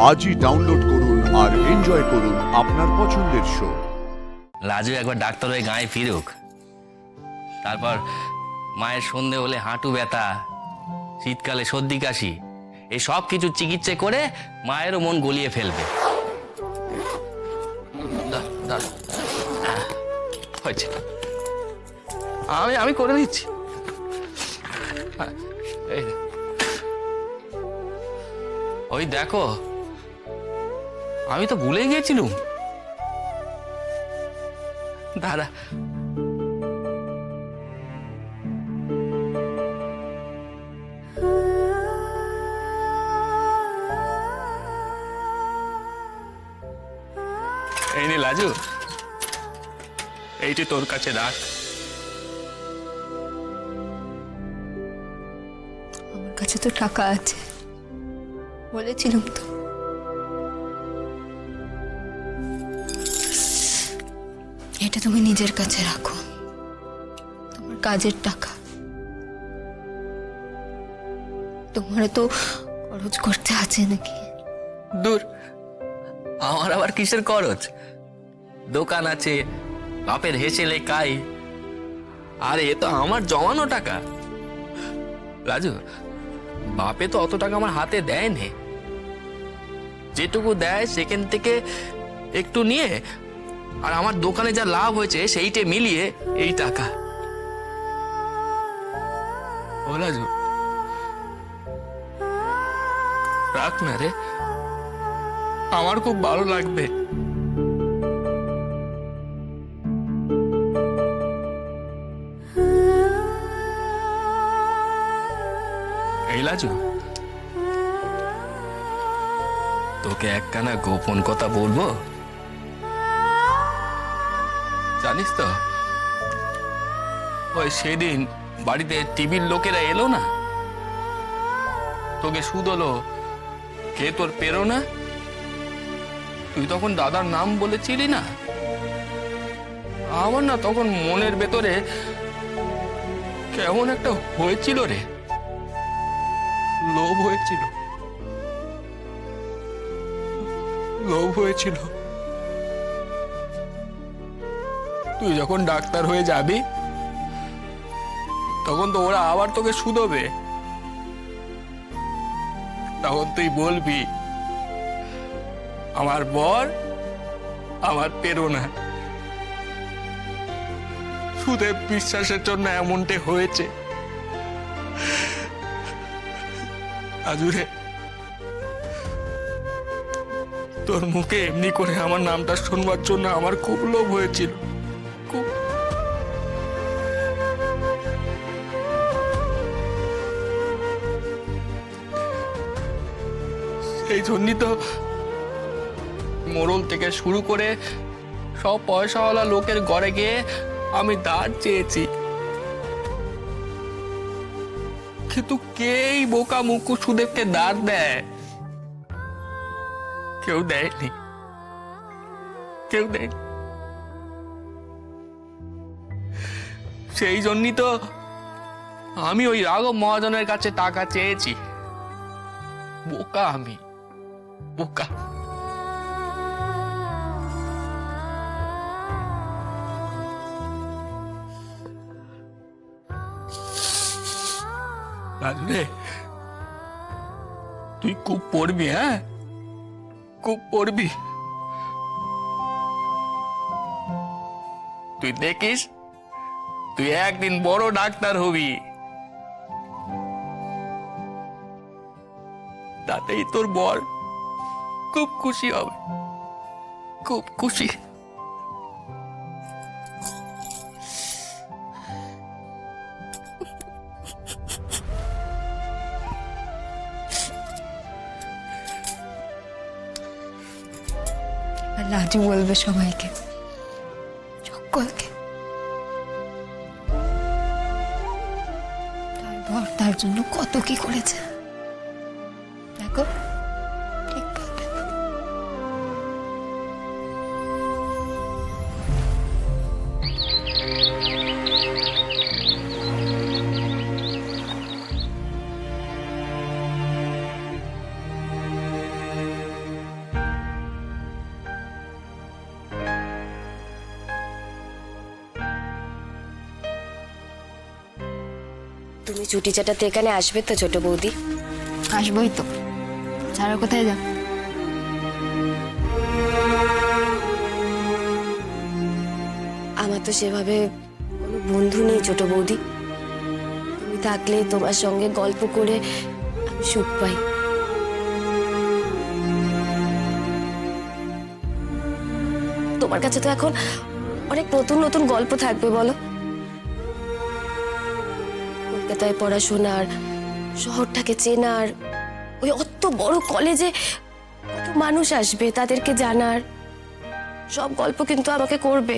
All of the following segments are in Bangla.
আজই ডাউনলোড করুন আর এনজয় করুন আপনার পছন্দের শো। রাজু একবার ডাক্তার হয়ে গাঁয়ে ফিরুক, তারপর মায়ের সন্ধে হলে হাঁটু ব্যথা, শীতকালে সর্দি কাশি, এই সব কিছু চিকিৎসা করে মায়েরও মন গলিয়ে ফেলবে। হয়েছে, আমি করে দিচ্ছি। ওই দেখো, আমি তো ভুলে গিয়েছিলুম। দাদা, এই নে লাজু, এইটি তোর কাছে রাখ। আমার কাছে তো টাকা আছে, বলেছিলাম তো। এটা তুমি নিজের কাছে রাখো, তোমার কাজের টাকা। তোমার তো খরচ করতে আছে নাকি? দূর, আমার আবার কিসের খরচ? দোকান আছে, বাপের হেসেলে খাই, আর এ তো আমার জমানো টাকা। রাজু, বাপে তো অত টাকা আমার হাতে দেয় নে, যেটুকু দেয় সেখান থেকে একটু নিয়ে আর আমার দোকানে যা লাভ হয়েছে সেইটে মিলিয়ে এই টাকা। ও রাজু, রাখ না রে, আমার খুব ভালো লাগবে। এই লাজু, তোকে একখানা গোপন কথা বলবো, জানিস তো? ওই সেদিন বাড়িতে টিভির লোকেরা এলো না, তোকে শুধলো, কে তোর পেরো না? তুই তখন দাদার নাম বলেছিলি না? আমার না তখন মনের ভেতরে কেমন একটা হয়েছিল রে, লোভ হয়েছিল, লোভ হয়েছিল। তুই যখন ডাক্তার হয়ে যাবি তখন তো ওরা আবার তোকে শুধোবে, তখন তুই বলবি আমার বর আমার প্রেরণা, সুদে বিশ্বাসের জন্য এমনটা হয়েছে। আজুরে, তোর মুখে এমনি করে আমার নামটা শুনবার জন্য আমার খুব লোভ হয়েছিল, খুব। সেই জন্যই তো মোড়ল থেকে শুরু করে সব পয়সাওয়ালা লোকের ঘরে গিয়ে আমি ধার চেয়েছি, কিন্তু কেই বোকা মুকু সুদেবকে ধার দেয়? কেউ দেয়নি, কেউ দেয়নি। সেই জন্যই তো আমি ওই রাঘব মহাজনের কাছে টাকা চেয়েছি। বোকা আমি, বোকা। রে, তুই খুব পড়বি, হ্যাঁ, খুব পড়বি। তুই দেখিস, তুই একদিন বড় ডাক্তার হবি, তাতেই তোর বর খুব খুশি হবে, খুব খুশি। আর রাজু বলবে সবাইকে, সকলকে, তার বর তার জন্য কত কি করেছে। দেখো, ঠিক বলবে। তুমি ছুটি চাটাতে এখানে আসবে তো ছোট বৌদি? আসবোই তো, ছাড়া কোথায় যা। আমার তো সেভাবে কোনো বন্ধু নেই ছোট বৌদি। তুমি থাকলে তোমার সঙ্গে গল্প করে আমি সুখ পাই। তোমার কাছে তো এখন অনেক নতুন নতুন গল্প থাকবে বলো। কলকাতায় পড়াশোনার, শহরটাকে চেনার, ওই অত বড় কলেজে কত মানুষ আসবে তাদেরকে জানার, সব গল্প কিন্তু আমাকে করবে।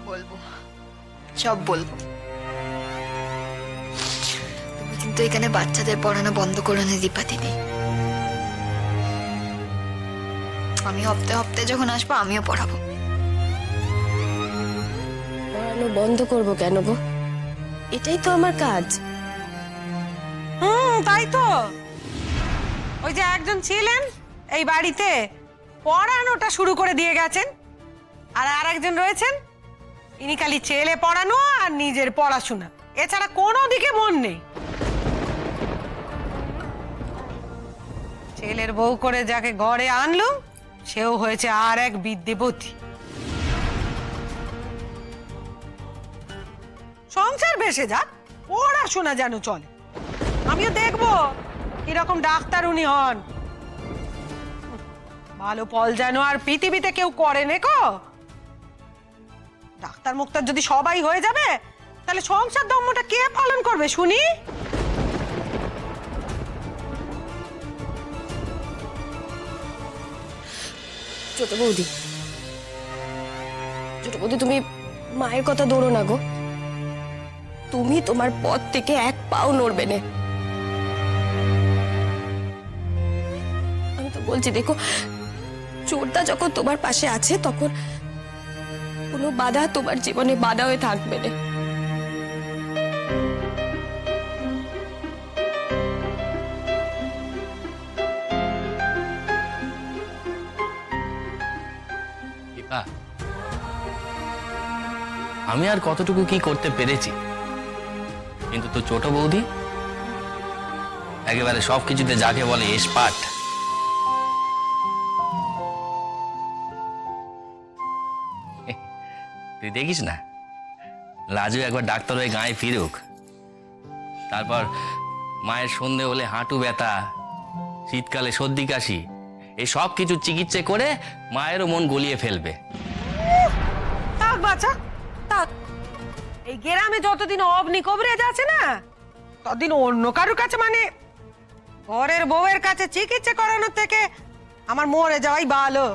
বলবো, সব বলবো। তুমি কিন্তু এখানে বাচ্চাদের পড়ানো বন্ধ করো না দীপা দিদি। আমি হপ্তাহে হপ্তাহে যখন আসবো আমিও পড়াবো। পড়ানো বন্ধ করব কেন গো? এটাই তো আমার কাজ। তাই তো। ওই যে একজন ছিলেন এই বাড়িতে, পড়ানোটা শুরু করে দিয়ে গেছেন, আর আরেকজন রয়েছেন, ইনি খালি ছেলে পড়ানো আর নিজের পড়াশোনা, এছাড়া কোনো দিকে মন নেই। ছেলের বউ করে যাকে ঘরে আনলুম সেও হয়েছে আর এক বিদ্যেবতী। সংসার ভেসে যাক, পড়াশোনা যেন চলে। আমিও দেখবো কিরকম ডাক্তার উনি হন। ভালো ফল যেন আর পৃথিবীতে কেউ করে নেকো। ডাক্তার মুক্তার যদি সবাই হয়ে যাবে, তাহলে সংসার ধর্মটা কে পালন করবে শুনি? ছোট বৌদি, ছোট বৌদি, তুমি মায়ের কথা ধরো না গো। তুমি তোমার পথ থেকে এক পাও নড়বে না। আমি তো বলছি, দেখো, চোরদা যখন তোমার পাশে আছে তখন কোনো বাধা তোমার জীবনে বাধা হয়ে থাকবে না। দীপা, আমি আর কতটুকু কি করতে পেরেছি, কিন্তু তো ছোট বৌদি একেবারে সবকিছুতে যাকে বলে এসপাট। তুই দেখিস না, লাজু একবার ডাক্তার হয়ে গায়ে ফিরুক, তারপর মায়ের সন্ধে হলে হাঁটু ব্যথা, শীতকালে সর্দি কাশি, এই সব কিছু চিকিৎসা করে মায়েরও মন গলিয়ে ফেলবে। থাক বাচ্চা, থাক। এই গ্রামে যতদিন অবনি কবরেজ আছে না, ততদিন অন্য কারোর কাছে, মানে ঘরের বউয়ের কাছে চিকিৎসা করানোর থেকে আমার মরে যাওয়াই ভালো।